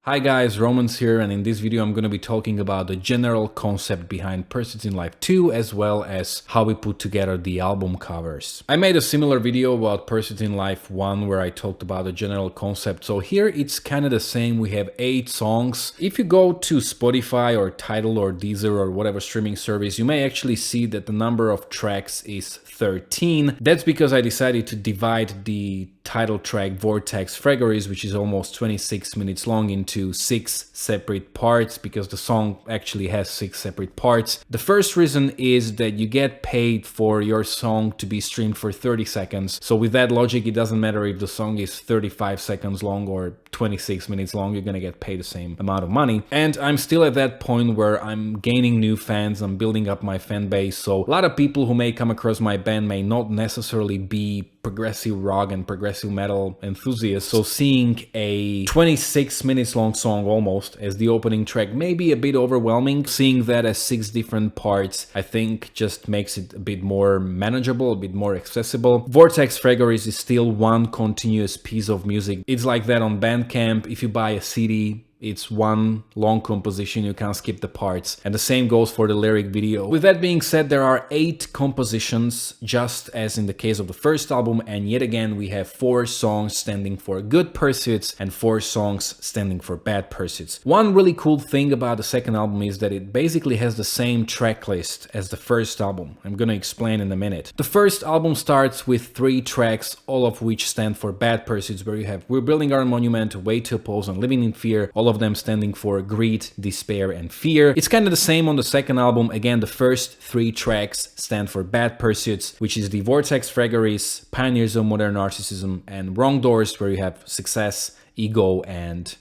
Hi guys, Romans here, and in this video I'm going to be talking about the general concept behind Pursuits in Life 2 as well as how we put together the album covers. I made a similar video about Pursuits in Life 1 where I talked about the general concept, so here it's kind of the same. We have 8 songs. If you go to Spotify or Tidal or Deezer or whatever streaming service, you may actually see that the number of tracks is 13. That's because I decided to divide the title track Vortex Fragoris, which is almost 26 minutes long, into 6 separate parts because the song actually has 6 separate parts. The first reason is that you get paid for your song to be streamed for 30 seconds. So with that logic, it doesn't matter if the song is 35 seconds long or 26 minutes long, you're gonna get paid the same amount of money. And I'm still at that point where I'm gaining new fans, I'm building up my fan base. So a lot of people who may come across my band may not necessarily be progressive rock and progressive metal enthusiasts. So seeing a 26 minutes long song almost as the opening track may be a bit overwhelming. Seeing that as 6 different parts, I think just makes it a bit more manageable, a bit more accessible. Vortex Fragoris is still one continuous piece of music. It's like that on Bandcamp. If you buy a CD, it's one long composition, you can't skip the parts. And the same goes for the lyric video. With that being said, there are 8 compositions, just as in the case of the first album, and yet again we have 4 songs standing for good pursuits and 4 songs standing for bad pursuits. One really cool thing about the second album is that it basically has the same track list as the first album. I'm gonna explain in a minute. The first album starts with 3 tracks, all of which stand for bad pursuits, where you have We're Building Our Monument, Way to Oppose, and Living in Fear, all of them standing for greed, despair, and fear. It's kind of the same on the second album. Again, the first 3 tracks stand for bad pursuits, which is the Vortex Fragoris, Pioneers of Modern Narcissism, and Wrong Doors, where you have success, ego, and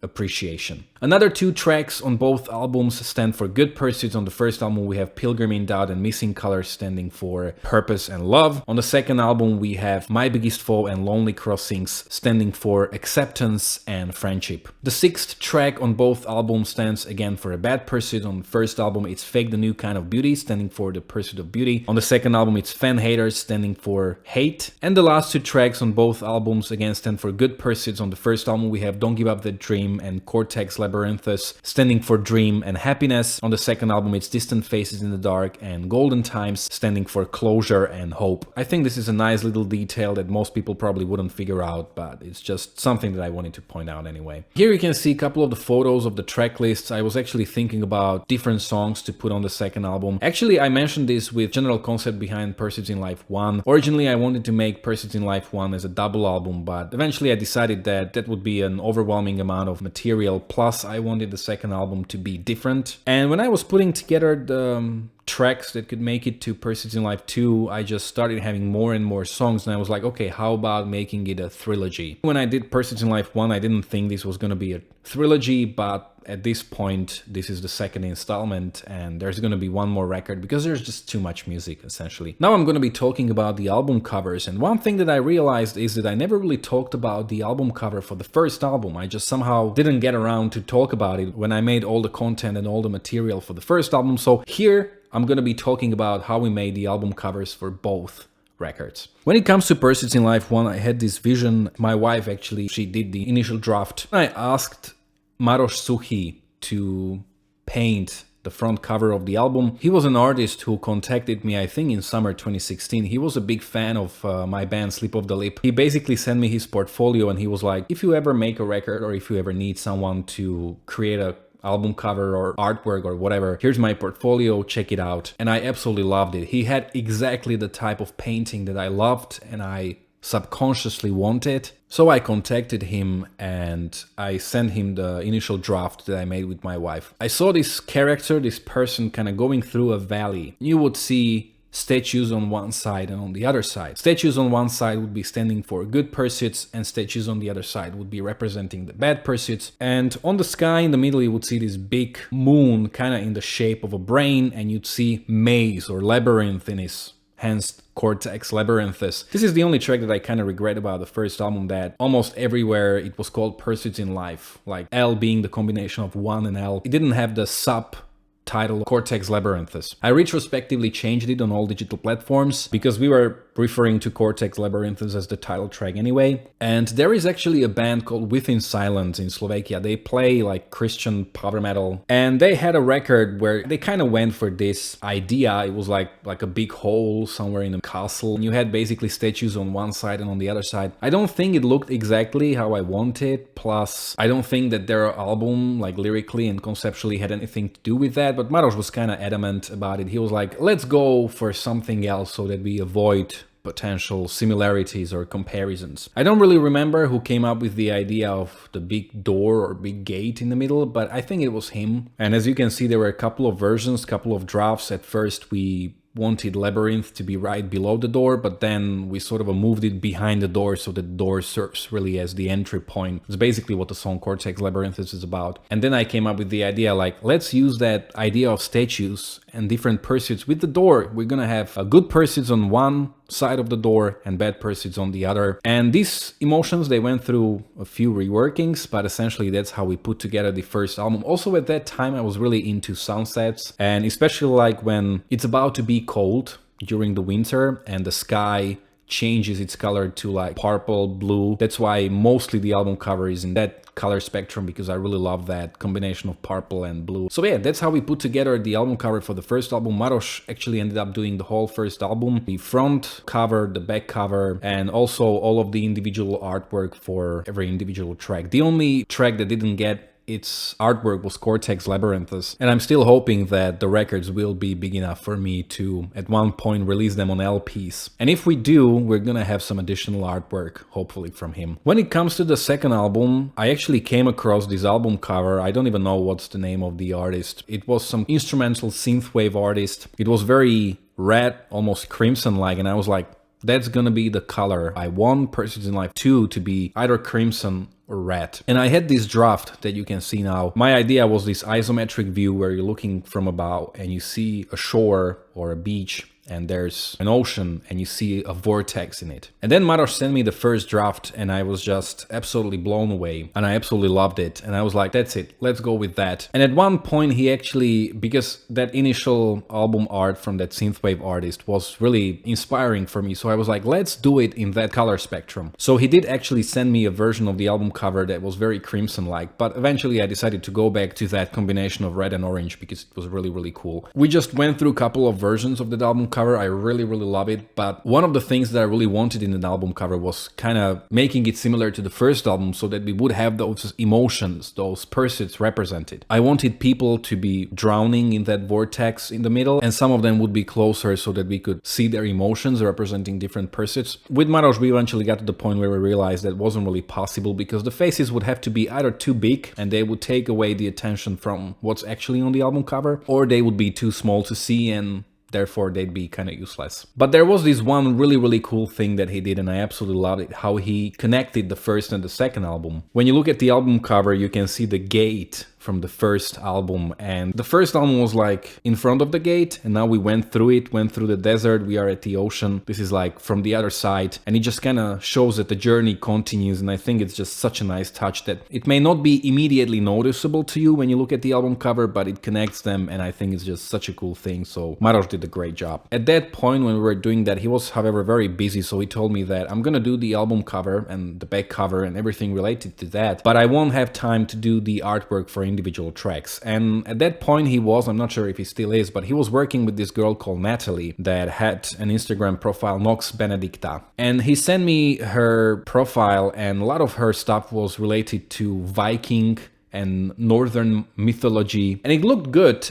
appreciation. Another 2 tracks on both albums stand for good pursuits. On the first album we have Pilgrim in Doubt and Missing Colors standing for purpose and love. On the second album we have My Biggest Foe and Lonely Crossings standing for acceptance and friendship. The 6th track on both albums stands again for a bad pursuit. On the first album it's Fake the New Kind of Beauty, standing for the pursuit of beauty. On the second album it's Fan Haters, standing for hate. And the last 2 tracks on both albums again stand for good pursuits. On the first album we have Don't Give Up That Dream and Cortex Labyrinthus, standing for dream and happiness. On the second album it's Distant Faces in the Dark and Golden Times, standing for closure and hope. I think this is a nice little detail that most people probably wouldn't figure out, but it's just something that I wanted to point out anyway. Here you can see a couple of the photos of the track lists. I was actually thinking about different songs to put on the second album. Actually, I mentioned this with general concept behind Pursuits in Life 1. Originally I wanted to make Pursuits in Life 1 as a double album, but eventually I decided that that would be an overwhelming amount of material. Plus I wanted the second album to be different. And when I was putting together the tracks that could make it to Pursuits in Life 2, I just started having more and more songs, and I was like, okay, how about making it a trilogy? When I did Pursuits in Life 1, I didn't think this was going to be a trilogy, but at this point, this is the second installment, and there's going to be one more record because there's just too much music, essentially. Now I'm going to be talking about the album covers, and one thing that I realized is that I never really talked about the album cover for the first album. I just somehow didn't get around to talk about it when I made all the content and all the material for the first album. So here I'm going to be talking about how we made the album covers for both records. When it comes to Pursuits in Life 1, I had this vision. My wife actually, she did the initial draft. I asked Maros Suhi to paint the front cover of the album. He was an artist who contacted me, I think in summer 2016. He was a big fan of my band Slip of the Lip. He basically sent me his portfolio and he was like, if you ever make a record or if you ever need someone to create a album cover or artwork or whatever, here's my portfolio, check it out. And I absolutely loved it. He had exactly the type of painting that I loved and I subconsciously wanted. So I contacted him and I sent him the initial draft that I made with my wife. I saw this character, this person kind of going through a valley. You would see statues on one side and on the other side. Statues on one side would be standing for good pursuits and statues on the other side would be representing the bad pursuits. And on the sky in the middle you would see this big moon kind of in the shape of a brain, and you'd see maze or labyrinth in his, hence Cortex Labyrinthus. This is the only track that I kind of regret about the first album, that almost everywhere it was called Pursuits in Life, like L being the combination of 1 and L. It didn't have the sub title Cortex Labyrinthus. I retrospectively changed it on all digital platforms because we were referring to Vortex Fragoris as the title track anyway. And there is actually a band called Within Silence in Slovakia. They play like Christian power metal, and they had a record where they kind of went for this idea. It was like a big hole somewhere in a castle, and you had basically statues on one side and on the other side. I don't think it looked exactly how I wanted, plus I don't think that their album like lyrically and conceptually had anything to do with that, but Maros was kind of adamant about it. He was like, let's go for something else so that we avoid potential similarities or comparisons. I don't really remember who came up with the idea of the big door or big gate in the middle, but I think it was him. And as you can see, there were a couple of versions, couple of drafts. At first we wanted Labyrinth to be right below the door, but then we sort of moved it behind the door so that the door serves really as the entry point. It's basically what the song Vortex Labyrinth is about. And then I came up with the idea like, let's use that idea of statues and different pursuits with the door. We're gonna have a good pursuits on one side of the door and bad pursuits on the other. And these emotions, they went through a few reworkings, but essentially that's how we put together the first album. Also at that time I was really into sunsets, and especially like when it's about to be cold during the winter and the sky changes its color to like purple, blue. That's why mostly the album cover is in that color spectrum, because I really love that combination of purple and blue. So yeah, that's how we put together the album cover for the first album. Maros actually ended up doing the whole first album, the front cover, the back cover, and also all of the individual artwork for every individual track. The only track that didn't get its artwork was Vortex Labyrinthus, and I'm still hoping that the records will be big enough for me to at one point release them on LPs. And if we do, we're gonna have some additional artwork, hopefully from him. When it comes to the second album, I actually came across this album cover. I don't even know what's the name of the artist. It was some instrumental synthwave artist. It was very red, almost crimson-like, and I was like, that's gonna be the color I want Persons in Life 2 to be either crimson or red. And I had this draft that you can see now. My idea was this isometric view where you're looking from above and you see a shore or a beach and there's an ocean and you see a vortex in it. And then Maros sent me the first draft and I was just absolutely blown away and I absolutely loved it. And I was like, that's it, let's go with that. And at one point he actually, because that initial album art from that synthwave artist was really inspiring for me, so I was like, let's do it in that color spectrum. So he did actually send me a version of the album cover that was very crimson-like, but eventually I decided to go back to that combination of red and orange because it was really, really cool. We just went through a couple of versions of that album cover. I really, really love it, but one of the things that I really wanted in an album cover was kind of making it similar to the first album so that we would have those emotions, those pursuits represented. I wanted people to be drowning in that vortex in the middle, and some of them would be closer so that we could see their emotions representing different pursuits. With Maros, we eventually got to the point where we realized that wasn't really possible because the faces would have to be either too big and they would take away the attention from what's actually on the album cover, or they would be too small to see and therefore they'd be kind of useless. But there was this one really, really cool thing that he did and I absolutely loved it, how he connected the first and the second album. When you look at the album cover, you can see the gate from the first album, and the first album was like in front of the gate and now we went through it, went through the desert, we are at the ocean. This is like from the other side, and it just kind of shows that the journey continues, and I think it's just such a nice touch that it may not be immediately noticeable to you when you look at the album cover, but it connects them, and I think it's just such a cool thing. So Maros did a great job. At that point when we were doing that, he was however very busy, so he told me that I'm gonna do the album cover and the back cover and everything related to that, but I won't have time to do the artwork for individual tracks. And at that point he was, I'm not sure if he still is, but he was working with this girl called Natalie that had an Instagram profile, Nox Benedicta, and he sent me her profile and a lot of her stuff was related to Viking and Northern mythology, and it looked good.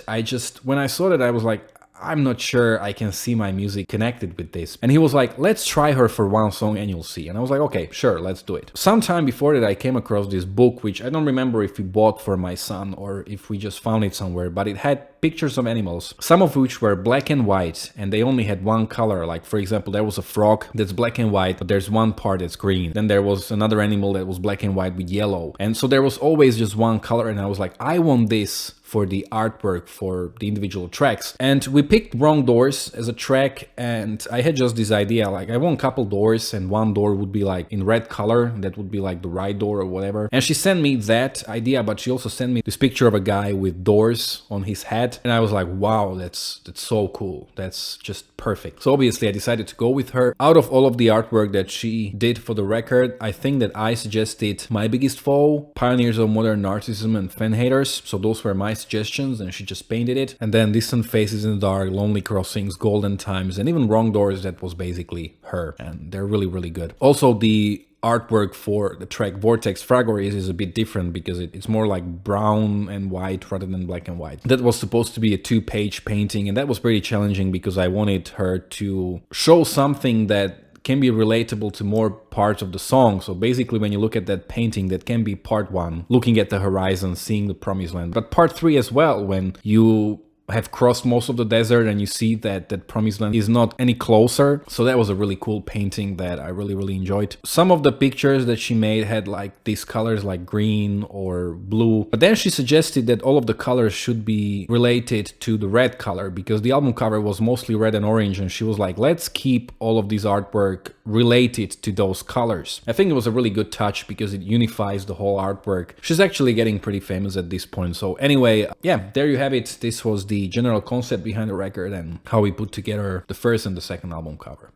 When I saw that, I was like, I'm not sure I can see my music connected with this. And he was like, let's try her for one song and you'll see. And I was like, okay, sure, let's do it. Sometime before that, I came across this book, which I don't remember if we bought for my son or if we just found it somewhere, but it had pictures of animals, some of which were black and white, and they only had one color. Like, for example, there was a frog that's black and white, but there's one part that's green. Then there was another animal that was black and white with yellow. And so there was always just one color, and I was like, I want this for the artwork for the individual tracks. And we picked Wrong Doors as a track, and I had just this idea, like I want a couple doors and one door would be like in red color, that would be like the right door or whatever. And she sent me that idea, but she also sent me this picture of a guy with doors on his head, that. And I was like, wow, that's so cool. That's just perfect. So obviously I decided to go with her. Out of all of the artwork that she did for the record, I think that I suggested My Biggest Foe, Pioneers of Modern Narcissism, and Fan Haters. So those were my suggestions, and she just painted it. And then Distant Faces in the Dark, Lonely Crossings, Golden Times, and even Wrong Doors, that was basically her. And they're really, really good. Also, the artwork for the track Vortex Fragoris is a bit different because it's more like brown and white rather than black and white. That was supposed to be a 2-page painting, and that was pretty challenging because I wanted her to show something that can be relatable to more parts of the song. So basically when you look at that painting, that can be part 1, looking at the horizon, seeing the promised land, but part 3 as well, when you have crossed most of the desert and you see that that promised land is not any closer. So that was a really cool painting that I really enjoyed. Some of the pictures that she made had like these colors like green or blue, but then she suggested that all of the colors should be related to the red color because the album cover was mostly red and orange, and she was like, let's keep all of these artwork related to those colors. I think it was a really good touch because it unifies the whole artwork. She's actually getting pretty famous at this point. So anyway, yeah, there you have it. This was the general concept behind the record and how we put together the first and the second album cover.